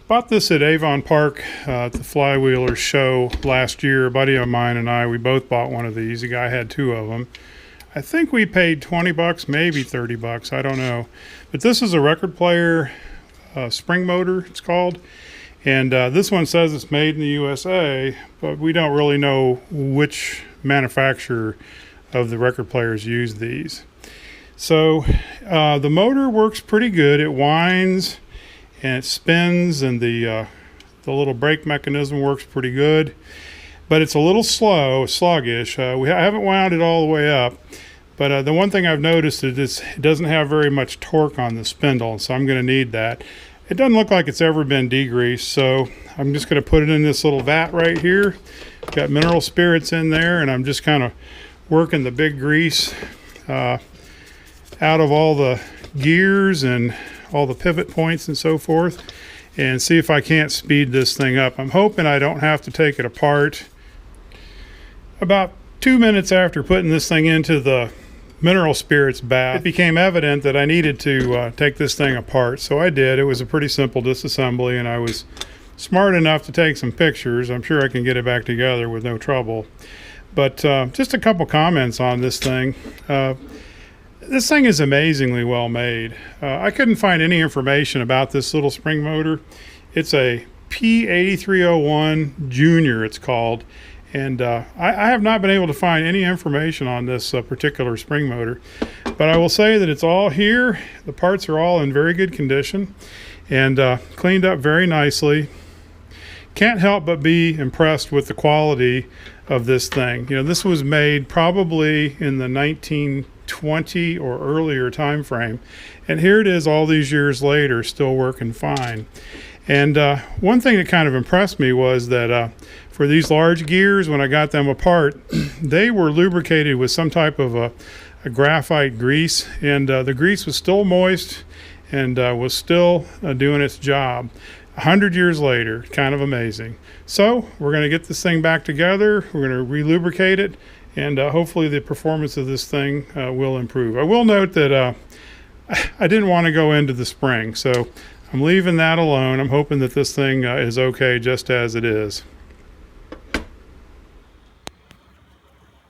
Bought this at Avon Park at the Flywheelers show last year. A buddy of mine and I, we both bought one of these. The guy had two of them. I think we paid 20 bucks, maybe 30 bucks. I don't know. But this is a record player spring motor, it's called. And this one says it's made in the USA, but we don't really know which manufacturer of the record players use these. So the motor works pretty good. It winds and it spins, and the little brake mechanism works pretty good. But it's a little sluggish. I haven't wound it all the way up. But the one thing I've noticed is it doesn't have very much torque on the spindle, so I'm going to need that. It doesn't look like it's ever been degreased, so I'm just going to put it in this little vat right here. Got mineral spirits in there, and I'm just kind of working the big grease out of all the gears and all the pivot points and so forth, and see if I can't speed this thing up. I'm hoping I don't have to take it apart. About 2 minutes after putting this thing into the mineral spirits bath, it became evident that I needed to take this thing apart, so I did. It was a pretty simple disassembly, and I was smart enough to take some pictures. I'm sure I can get it back together with no trouble. But just a couple comments on this thing. This thing is amazingly well made. I couldn't find any information about this little spring motor. It's a P8301 Junior, it's called. And I have not been able to find any information on this particular spring motor, but I will say that it's all here. The parts are all in very good condition and cleaned up very nicely. Can't help but be impressed with the quality of this thing. You know, this was made probably in the 1920 or earlier time frame, and here it is all these years later, still working fine. And one thing that kind of impressed me was that for these large gears, when I got them apart, they were lubricated with some type of a graphite grease, and the grease was still moist and was still doing its job 100 years later. Kind of amazing. So we're going to get this thing back together. We're going to re-lubricate it, and hopefully the performance of this thing will improve. I will note that I didn't want to go into the spring, so I'm leaving that alone. I'm hoping that this thing is okay just as it is.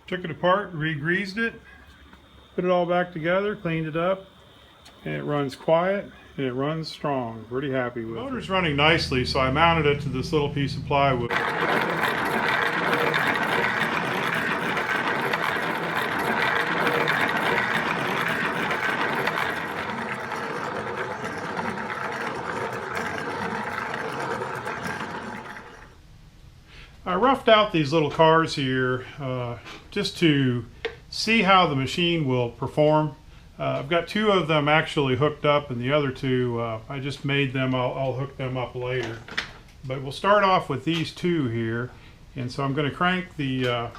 Took it apart, re-greased it, put it all back together, cleaned it up, and it runs quiet and it runs strong. Pretty happy with it. The motor's running nicely, so I mounted it to this little piece of plywood. I roughed out these little cars here just to see how the machine will perform. I've got two of them actually hooked up, and the other two I just made them. I'll hook them up later. But we'll start off with these two here, and so I'm going to crank the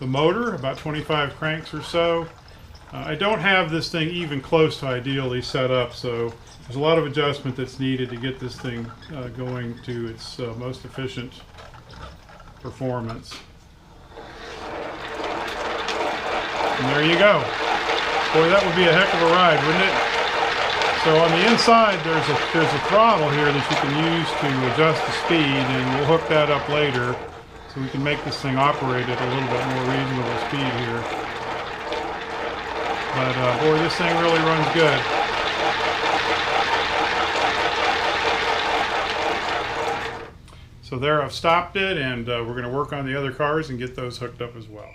motor about 25 cranks or so. I don't have this thing even close to ideally set up, so there's a lot of adjustment that's needed to get this thing going to its most efficient performance. And there you go. Boy, that would be a heck of a ride, wouldn't it? So on the inside there's a throttle here that you can use to adjust the speed, and we'll hook that up later so we can make this thing operate at a little bit more reasonable speed here. But boy, this thing really runs good. So there, I've stopped it, and we're going to work on the other cars and get those hooked up as well.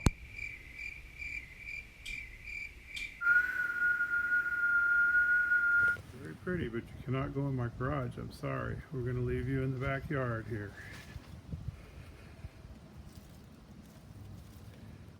Very pretty, but you cannot go in my garage. I'm sorry. We're going to leave you in the backyard here.